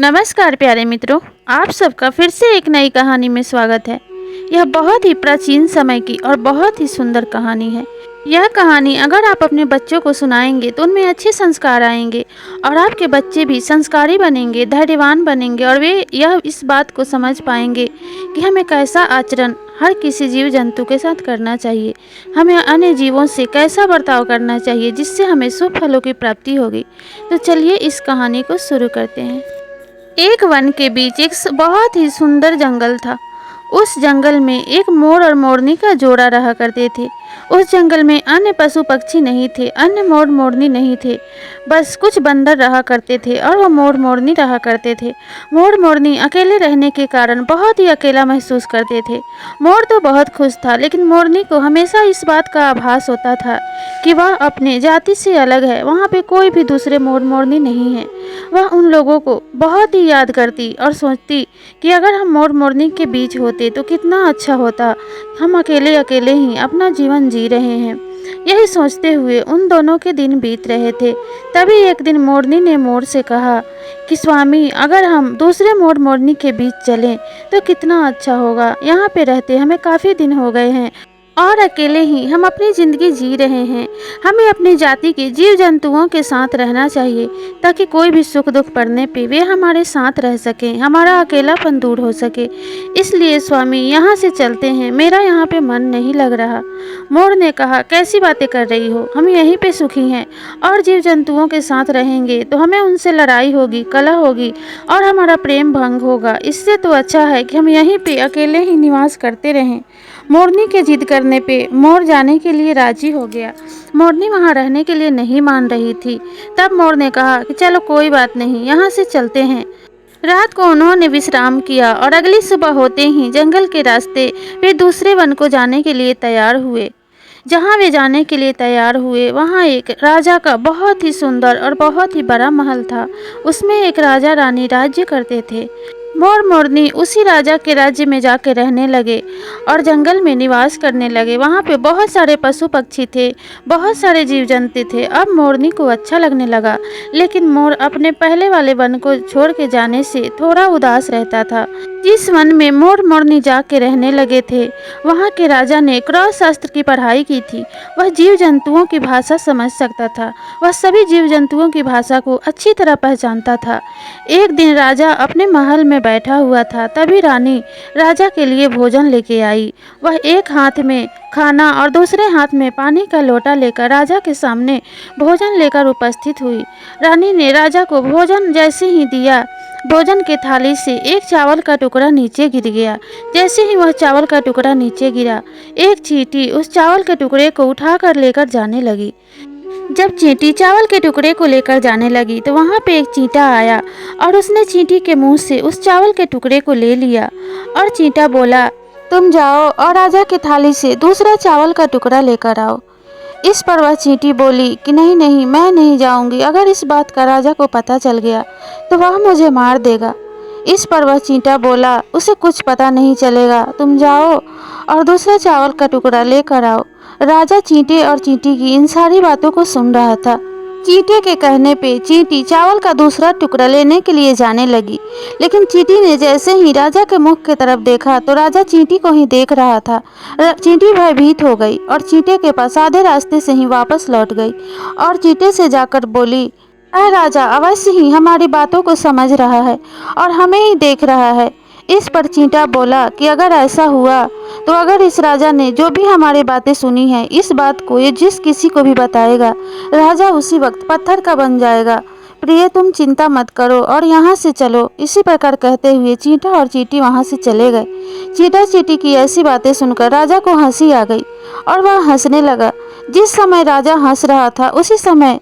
नमस्कार प्यारे मित्रों, आप सबका फिर से एक नई कहानी में स्वागत है। यह बहुत ही प्राचीन समय की और बहुत ही सुंदर कहानी है। यह कहानी अगर आप अपने बच्चों को सुनाएंगे तो उनमें अच्छे संस्कार आएंगे और आपके बच्चे भी संस्कारी बनेंगे, धैर्यवान बनेंगे और वे यह इस बात को समझ पाएंगे कि हमें कैसा आचरण हर किसी जीव जंतु के साथ करना चाहिए, हमें अन्य जीवों से कैसा बर्ताव करना चाहिए जिससे हमें शुभ फलों की प्राप्ति होगी। तो चलिए इस कहानी को शुरू करते हैं। एक वन के बीच एक बहुत ही सुंदर जंगल था। उस जंगल में एक मोर और मोरनी का जोड़ा रहा करते थे। उस जंगल में अन्य पशु पक्षी नहीं थे, अन्य मोर मोरनी नहीं थे, बस कुछ बंदर रहा करते थे और वो मोर मोरनी रहा करते थे। मोर मोरनी अकेले रहने के कारण बहुत ही अकेला महसूस करते थे। मोर तो बहुत खुश था, लेकिन मोरनी को हमेशा इस बात का आभास होता था कि वह अपने जाति से अलग है, वहाँ पे कोई भी दूसरे मोर मोरनी नहीं है। वह उन लोगों को बहुत ही याद करती और सोचती कि अगर हम मोर मोरनी के बीच होते तो कितना अच्छा होता। हम अकेले अकेले ही अपना जीवन जी रहे हैं। यही सोचते हुए उन दोनों के दिन बीत रहे थे। तभी एक दिन मोरनी ने मोर से कहा कि स्वामी, अगर हम दूसरे मोर मोरनी के बीच चलें तो कितना अच्छा होगा। यहाँ पे रहते हमें काफ़ी दिन हो गए हैं और अकेले ही हम अपनी ज़िंदगी जी रहे हैं। हमें अपनी जाति के जीव जंतुओं के साथ रहना चाहिए ताकि कोई भी सुख दुख पड़ने पे वे हमारे साथ रह सकें, हमारा अकेलापन दूर हो सके। इसलिए स्वामी, यहाँ से चलते हैं, मेरा यहाँ पे मन नहीं लग रहा। मोर ने कहा, कैसी बातें कर रही हो, हम यहीं पे सुखी हैं और जीव जंतुओं के साथ रहेंगे तो हमें उनसे लड़ाई होगी, कलह होगी और हमारा प्रेम भंग होगा। इससे तो अच्छा है कि हम यहीं पे अकेले ही निवास करते रहें। मोरनी के जिद करने पे मोर जाने के लिए राजी हो गया। मोरनी वहाँ रहने के लिए नहीं मान रही थी। तब मोर ने कहा कि चलो कोई बात नहीं, यहाँ से चलते हैं। रात को उन्होंने विश्राम किया और अगली सुबह होते ही जंगल के रास्ते वे दूसरे वन को जाने के लिए तैयार हुए। जहाँ वे जाने के लिए तैयार हुए वहाँ एक राजा का बहुत ही सुंदर और बहुत ही बड़ा महल था। उसमें एक राजा रानी राज्य करते थे। मोर मोरनी उसी राजा के राज्य में जाके रहने लगे और जंगल में निवास करने लगे। वहाँ पे बहुत सारे पशु पक्षी थे, बहुत सारे जीव जंतु थे। अब मोरनी को अच्छा लगने लगा, लेकिन मोर अपने पहले वाले वन को छोड़ के जाने से थोड़ा उदास रहता था। जिस वन में मोर मोरनी जाके रहने लगे थे वहाँ के राजा ने क्रॉस शास्त्र की पढ़ाई की थी। वह जीव जंतुओं की भाषा समझ सकता था। वह सभी जीव जंतुओं की भाषा को अच्छी तरह पहचानता था। एक दिन राजा अपने महल में बैठा हुआ था, तभी रानी राजा के लिए भोजन लेके आई। वह एक हाथ में खाना और दूसरे हाथ में पानी का लोटा लेकर राजा के सामने भोजन लेकर उपस्थित हुई। रानी ने राजा को भोजन जैसे ही दिया, भोजन के थाली से एक चावल का टुकड़ा नीचे गिर गया। जैसे ही वह चावल का टुकड़ा नीचे गिरा, एक चींटी उस चावल के टुकड़े को उठाकर लेकर जाने लगी। जब चींटी चावल के टुकड़े को लेकर जाने लगी तो वहाँ पे एक चींटा आया और उसने चींटी के मुंह से उस चावल के टुकड़े को ले लिया और चींटा बोला, तुम जाओ और राजा की थाली से दूसरा चावल का टुकड़ा लेकर आओ। इस पर वह चींटी बोली कि नहीं नहीं, मैं नहीं जाऊंगी। अगर इस बात का राजा को पता चल गया तो वह मुझे मार देगा। इस पर वह चींटा बोला, उसे कुछ पता नहीं चलेगा, तुम जाओ और दूसरा चावल का टुकड़ा लेकर आओ। राजा चींटे और चींटी की इन सारी बातों को सुन रहा था। चींटे के कहने पे चींटी चावल का दूसरा टुकड़ा लेने के लिए जाने लगी, लेकिन चींटी ने जैसे ही राजा के मुख की तरफ देखा तो राजा चींटी को ही देख रहा था। चींटी भयभीत हो गई और चींटे के पास आधे रास्ते से ही वापस लौट गई और चींटे से जाकर बोली, राजा अवश्य ही हमारी बातों को समझ रहा है और हमें ही देख रहा है। इस पर चींटा बोला कि अगर ऐसा हुआ तो अगर इस राजा ने जो भी हमारी बातें सुनी हैं, इस बात को ये जिस किसी को भी बताएगा, राजा उसी वक्त पत्थर का बन जाएगा। प्रिय, तुम चिंता मत करो और यहाँ से चलो। इसी प्रकार कहते हुए चींटा और चींटी वहाँ से चले गए। चींटा चींटी की ऐसी बातें सुनकर राजा को हंसी आ गई और वह हंसने लगा। जिस समय राजा हंस रहा था उसी समय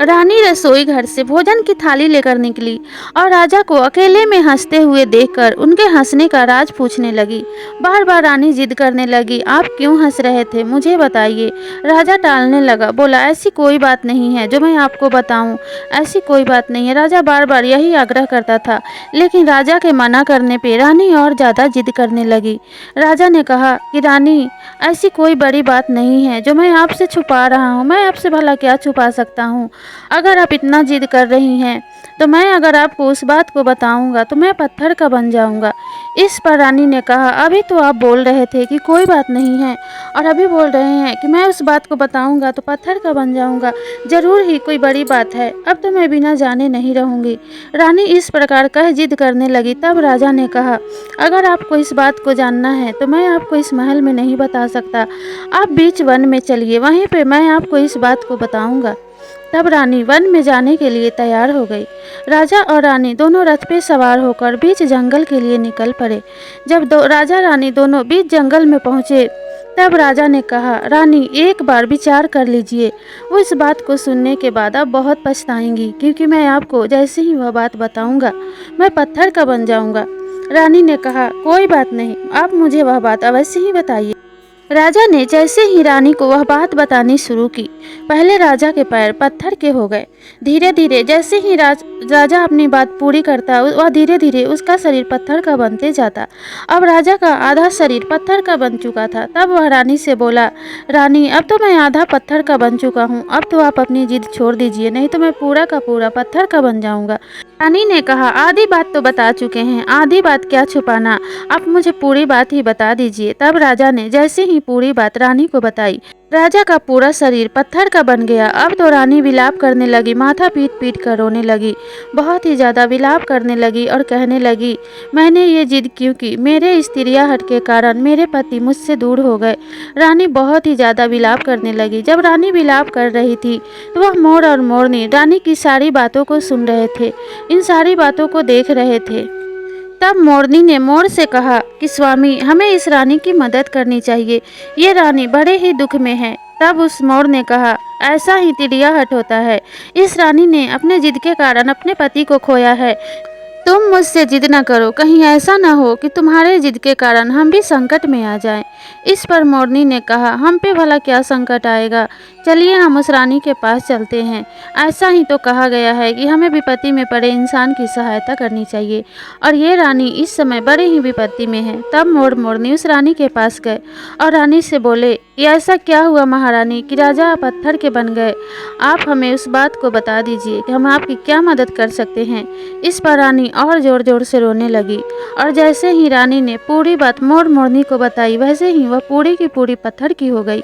रानी रसोई घर से भोजन की थाली लेकर निकली और राजा को अकेले में हंसते हुए देखकर उनके हंसने का राज पूछने लगी। बार बार रानी जिद करने लगी, आप क्यों हंस रहे थे, मुझे बताइए। राजा टालने लगा, बोला, ऐसी कोई बात नहीं है जो मैं आपको बताऊं, ऐसी कोई बात नहीं है। राजा बार बार यही आग्रह करता था, लेकिन राजा के मना करने पे रानी और ज़्यादा जिद करने लगी। राजा ने कहा कि रानी, ऐसी कोई बड़ी बात नहीं है जो मैं आपसे छुपा रहा हूँ, मैं आपसे भला क्या छुपा सकता हूँ। अगर आप इतना जिद कर रही हैं तो मैं अगर आपको उस बात को बताऊंगा तो मैं पत्थर का बन जाऊंगा। इस पर रानी ने कहा, अभी तो आप बोल रहे थे कि कोई बात नहीं है और अभी बोल रहे हैं कि मैं उस बात को बताऊंगा तो पत्थर का बन जाऊंगा। जरूर ही कोई बड़ी बात है, अब तो मैं बिना जाने नहीं रहूंगी। रानी इस प्रकार कह जिद करने लगी। तब राजा ने कहा, अगर आपको इस बात को जानना है तो मैं आपको इस महल में नहीं बता सकता। आप बीच वन में चलिए, वहीं पे मैं आपको इस बात को बताऊंगा। तब रानी वन में जाने के लिए तैयार हो गई। राजा और रानी दोनों रथ पे सवार होकर बीच जंगल के लिए निकल पड़े। जब राजा रानी दोनों बीच जंगल में पहुंचे तब राजा ने कहा, रानी एक बार विचार कर लीजिए। वो इस बात को सुनने के बाद आप बहुत पछताएंगी, क्योंकि मैं आपको जैसे ही वह बात बताऊंगा मैं पत्थर का बन जाऊंगा। रानी ने कहा, कोई बात नहीं, आप मुझे वह बात अवश्य ही बताइए। राजा ने जैसे ही रानी को वह बात बतानी शुरू की, पहले राजा के पैर पत्थर के हो गए। धीरे धीरे जैसे ही राजा अपनी बात पूरी करता वह धीरे धीरे उसका शरीर पत्थर का बनते जाता। अब राजा का आधा शरीर पत्थर का बन चुका था। तब वह रानी से बोला, रानी अब तो मैं आधा पत्थर का बन चुका हूँ, अब तो आप अपनी जिद छोड़ दीजिए, नहीं तो मैं पूरा का पूरा पत्थर का बन जाऊंगा। रानी ने कहा, आधी बात तो बता चुके हैं, आधी बात क्या छुपाना, आप मुझे पूरी बात ही बता दीजिए। तब राजा ने जैसे ही पूरी बात रानी को बताई, राजा का पूरा शरीर पत्थर का बन गया। अब तो रानी विलाप करने लगी, माथा पीट पीट कर रोने लगी, बहुत ही ज़्यादा विलाप करने लगी और कहने लगी, मैंने ये जिद क्यों की, मेरे स्त्रियाँ हट के कारण मेरे पति मुझसे दूर हो गए। रानी बहुत ही ज़्यादा विलाप करने लगी। जब रानी विलाप कर रही थी तो वह मोर और मोरनी रानी की सारी बातों को सुन रहे थे, इन सारी बातों को देख रहे थे। तब मोरनी ने मोर से कहा कि स्वामी, हमें इस रानी की मदद करनी चाहिए, ये रानी बड़े ही दुख में है। तब उस मोर ने कहा, ऐसा ही चिड़ियाहट होता है, इस रानी ने अपने जिद के कारण अपने पति को खोया है। तुम मुझसे जिद न करो, कहीं ऐसा न हो कि तुम्हारे जिद के कारण हम भी संकट में आ जाएं। इस पर मोरनी ने कहा, हम पे भला क्या संकट आएगा, चलिए हम उस रानी के पास चलते हैं। ऐसा ही तो कहा गया है कि हमें विपत्ति में पड़े इंसान की सहायता करनी चाहिए, और ये रानी इस समय बड़े ही विपत्ति में है। तब मोर मोरनी उस रानी के पास गए और रानी से बोले, ये ऐसा क्या हुआ महारानी कि राजा पत्थर के बन गए, आप हमें उस बात को बता दीजिए कि हम आपकी क्या मदद कर सकते हैं। इस पर रानी और जोर जोर से रोने लगी, और जैसे ही रानी ने पूरी बात मोर मोरनी को बताई वैसे ही वह पूरी की पूरी पत्थर की हो गई।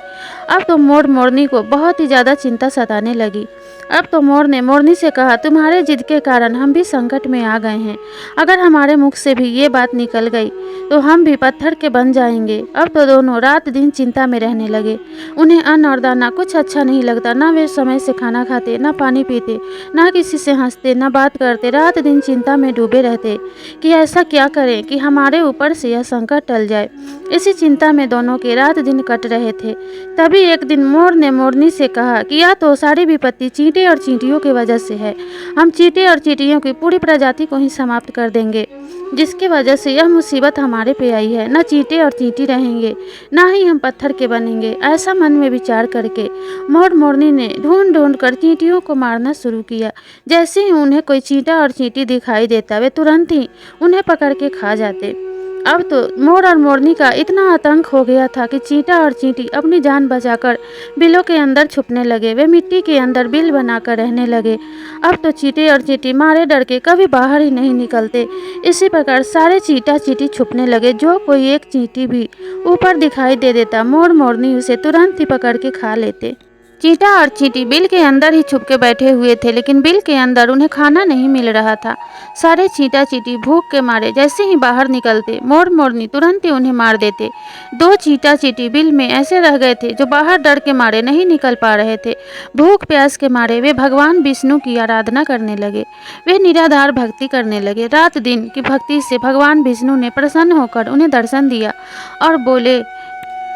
अब तो मोर मोरनी को बहुत ही ज़्यादा चिंता सताने लगी। अब तो मोर ने मोरनी से कहा, तुम्हारे जिद के कारण हम भी संकट में आ गए हैं, अगर हमारे मुख से भी ये बात निकल गई तो हम भी पत्थर के बन जाएंगे। अब तो दोनों रात दिन चिंता में रहने लगे। उन्हें अन्न और दाना कुछ अच्छा नहीं लगता, ना वे समय से खाना खाते, ना पानी पीते, ना किसी से हंसते, ना बात करते, रात दिन चिंता में डूबे रहते कि ऐसा क्या करें कि हमारे ऊपर से यह संकट टल जाए। इसी चिंता में दोनों के रात दिन कट रहे थे। तभी एक दिन मोर ने मोरनी से कहा कि या तो सारी विपत्ति चींटे और चींटियों की वजह से है, हम चींटे और चींटियों की पूरी प्रजाति को ही समाप्त कर देंगे, जिसकी वजह से यह मुसीबत हमारे पे आई है। न चींटे और चींटी रहेंगे, ना ही हम पत्थर के बनेंगे। ऐसा मन में विचार करके मोर मोरनी ने ढूंढ ढूंढ कर चींटियों को मारना शुरू किया। जैसे ही उन्हें कोई चींटा और चींटी दिखाई देता वे तुरंत ही उन्हें पकड़ के खा जाते। अब तो मोर और मोरनी का इतना आतंक हो गया था कि चींटा और चींटी अपनी जान बचाकर बिलों के अंदर छुपने लगे, वे मिट्टी के अंदर बिल बनाकर रहने लगे। अब तो चींटे और चींटी मारे डर के कभी बाहर ही नहीं निकलते। इसी प्रकार सारे चींटा चींटी छुपने लगे। जो कोई एक चींटी भी ऊपर दिखाई दे देता, मोर मोरनी उसे तुरंत ही पकड़ के खा लेते। चींटा और चींटी बिल के अंदर ही छुप के बैठे हुए थे, लेकिन बिल के अंदर उन्हें खाना नहीं मिल रहा था। सारे चींटा चींटी भूख के मारे जैसे ही बाहर निकलते, मोर मोरनी तुरंत ही उन्हें मार देते। दो चींटा चींटी बिल में ऐसे रह गए थे जो बाहर डर के मारे नहीं निकल पा रहे थे। भूख प्यास के मारे वे भगवान विष्णु की आराधना करने लगे, वे निराधार भक्ति करने लगे। रात दिन की भक्ति से भगवान विष्णु ने प्रसन्न होकर उन्हें दर्शन दिया और बोले,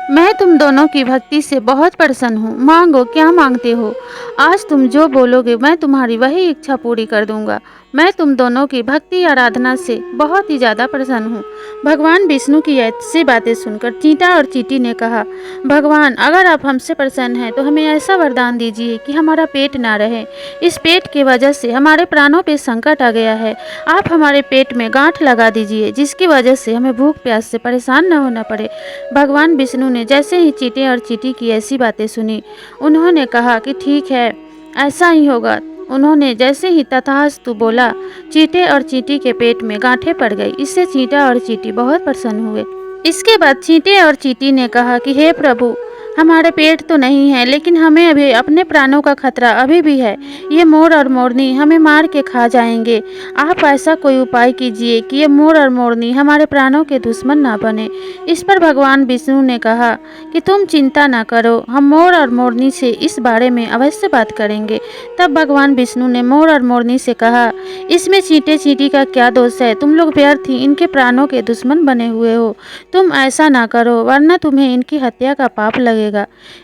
मैं तुम दोनों की भक्ति से बहुत प्रसन्न हूँ, मांगो क्या मांगते हो, आज तुम जो बोलोगे मैं तुम्हारी वही इच्छा पूरी कर दूंगा। मैं तुम दोनों की भक्ति आराधना से बहुत ही ज़्यादा प्रसन्न हूँ। भगवान विष्णु की ऐसी बातें सुनकर चींटा और चींटी ने कहा, भगवान अगर आप हमसे प्रसन्न हैं तो हमें ऐसा वरदान दीजिए कि हमारा पेट ना रहे। इस पेट की वजह से हमारे प्राणों पे संकट आ गया है। आप हमारे पेट में गांठ लगा दीजिए, जिसकी वजह से हमें भूख प्यास से परेशान न होना पड़े। भगवान विष्णु ने जैसे ही चींटे और चींटी की ऐसी बातें सुनी, उन्होंने कहा कि ठीक है, ऐसा ही होगा। उन्होंने जैसे ही तथास्तु बोला, चींटे और चींटी के पेट में गांठें पड़ गई। इससे चींटा और चींटी बहुत प्रसन्न हुए। इसके बाद चींटे और चींटी ने कहा कि हे प्रभु, हमारे पेट तो नहीं है, लेकिन हमें अभी अपने प्राणों का खतरा अभी भी है। ये मोर और मोरनी हमें मार के खा जाएंगे। आप ऐसा कोई उपाय कीजिए कि ये मोर और मोरनी हमारे प्राणों के दुश्मन ना बने। इस पर भगवान विष्णु ने कहा कि तुम चिंता ना करो, हम मोर और मोरनी से इस बारे में अवश्य बात करेंगे। तब भगवान विष्णु ने मोर और मोरनी से कहा, इसमें चींटे चींटी का क्या दोष है? तुम लोग व्यर्थ ही इनके प्राणों के दुश्मन बने हुए हो। तुम ऐसा ना करो, वरना तुम्हें इनकी हत्या का पाप लगेगा।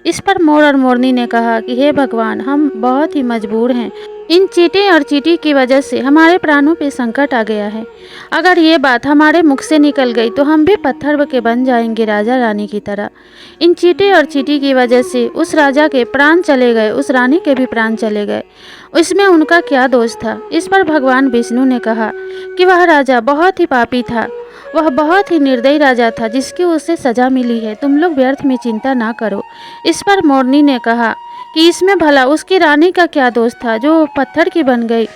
इस पर मोर और मोरनी ने कहा कि हे भगवान, हम बहुत ही मजबूर हैं। इन चींटे और चींटी की वजह से हमारे प्राणों पे संकट आ गया है। अगर ये बात हमारे मुख से निकल गई तो हम भी पत्थर के बन जाएंगे, राजा रानी की तरह। इन चींटे और चींटी की वजह से उस राजा के प्राण चले गए, उस रानी के भी प्राण चले गए। इसमें उनका क्या दोष था? इस पर भगवान विष्णु ने कहा कि वह राजा बहुत ही पापी था। वह बहुत ही निर्दयी राजा था, जिसकी उसे सजा मिली है। तुम लोग व्यर्थ में चिंता ना करो। इस पर मोरनी ने कहा कि इसमें भला उसकी रानी का क्या दोष था जो पत्थर की बन गई।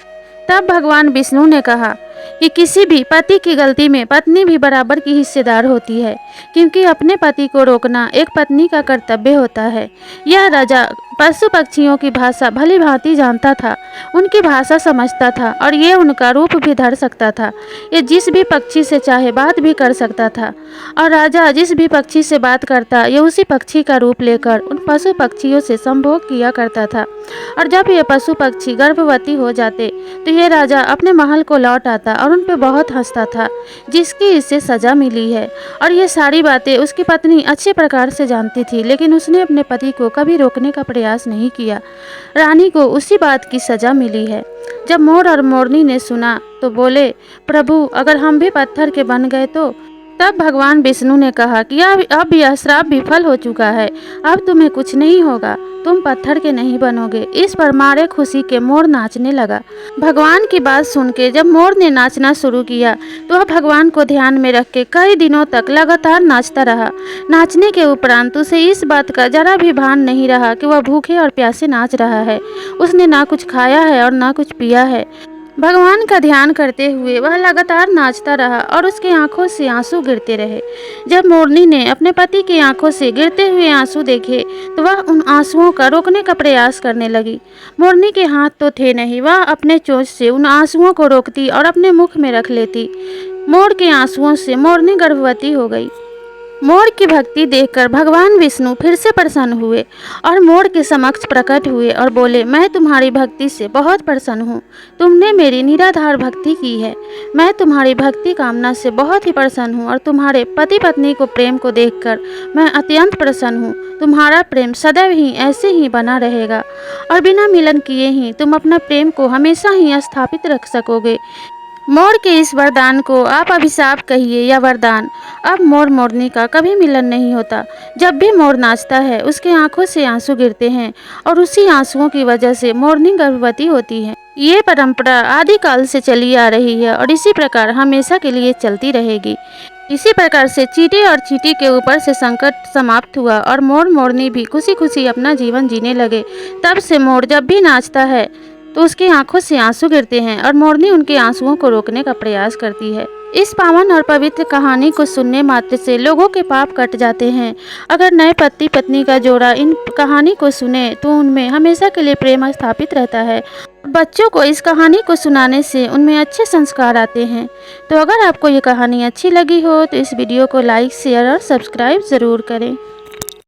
तब भगवान विष्णु ने कहा कि किसी भी पति की गलती में पत्नी भी बराबर की हिस्सेदार होती है, क्योंकि अपने पति को रोकना एक पत्नी का कर्तव्य होता है। यह राजा पशु पक्षियों की भाषा भली भांति जानता था, उनकी भाषा समझता था और ये उनका रूप भी धर सकता था। ये जिस भी पक्षी से चाहे बात भी कर सकता था, और राजा जिस भी पक्षी से बात करता ये उसी पक्षी का रूप लेकर उन पशु पक्षियों से संभोग किया करता था। और जब ये पशु पक्षी गर्भवती हो जाते तो ये राजा अपने महल को लौट आता और उन पर बहुत हंसता था, जिसकी इससे सजा मिली है। और ये सारी बातें उसकी पत्नी अच्छे प्रकार से जानती थी, लेकिन उसने अपने पति को कभी रोकने का प्रयास नहीं किया। रानी को उसी बात की सजा मिली है। जब मोर और मोरनी ने सुना तो बोले, प्रभु, अगर हम भी पत्थर के बन गए तो? तब भगवान विष्णु ने कहा कि अब यह श्राप विफल हो चुका है, अब तुम्हें कुछ नहीं होगा, तुम पत्थर के नहीं बनोगे। इस पर मारे खुशी के मोर नाचने लगा। भगवान की बात सुन के जब मोर ने नाचना शुरू किया तो वह भगवान को ध्यान में रख के कई दिनों तक लगातार नाचता रहा। नाचने के उपरांत उसे इस बात का जरा भी भान नहीं रहा कि वह भूखे और प्यासे नाच रहा है। उसने ना कुछ खाया है और ना कुछ पिया है। भगवान का ध्यान करते हुए वह लगातार नाचता रहा और उसकी आंखों से आंसू गिरते रहे। जब मोरनी ने अपने पति की आंखों से गिरते हुए आंसू देखे तो वह उन आंसुओं का रोकने का प्रयास करने लगी। मोरनी के हाथ तो थे नहीं, वह अपने चोंच से उन आंसुओं को रोकती और अपने मुख में रख लेती। मोर के आंसुओं से मोरनी गर्भवती हो गई। मोर की भक्ति देखकर भगवान विष्णु फिर से प्रसन्न हुए और मोर के समक्ष प्रकट हुए और बोले, मैं तुम्हारी भक्ति से बहुत प्रसन्न हूँ। तुमने मेरी निराधार भक्ति की है। मैं तुम्हारी भक्ति कामना से बहुत ही प्रसन्न हूँ और तुम्हारे पति पत्नी को प्रेम को देखकर मैं अत्यंत प्रसन्न हूँ। तुम्हारा प्रेम सदैव ही ऐसे ही बना रहेगा और बिना मिलन किए ही तुम अपना प्रेम को हमेशा ही स्थापित रख सकोगे। मोर के इस वरदान को आप अभिशाप कहिए या वरदान। अब मोर मोरनी का कभी मिलन नहीं होता। जब भी मोर नाचता है उसके आंखों से आंसू गिरते हैं और उसी आंसुओं की वजह से मोरनी गर्भवती होती है। ये परंपरा आदिकाल से चली आ रही है और इसी प्रकार हमेशा के लिए चलती रहेगी। इसी प्रकार से चींटे और चींटी के ऊपर से संकट समाप्त हुआ और मोर मोरनी भी खुशी खुशी अपना जीवन जीने लगे। तब से मोर जब भी नाचता है तो उसकी आंखों से आंसू गिरते हैं और मोरनी उनके आंसुओं को रोकने का प्रयास करती है। इस पावन और पवित्र कहानी को सुनने मात्र से लोगों के पाप कट जाते हैं। अगर नए पति पत्नी का जोड़ा इन कहानी को सुने तो उनमें हमेशा के लिए प्रेम स्थापित रहता है। बच्चों को इस कहानी को सुनाने से उनमें अच्छे संस्कार आते हैं। तो अगर आपको ये कहानी अच्छी लगी हो तो इस वीडियो को लाइक, शेयर और सब्सक्राइब ज़रूर करें।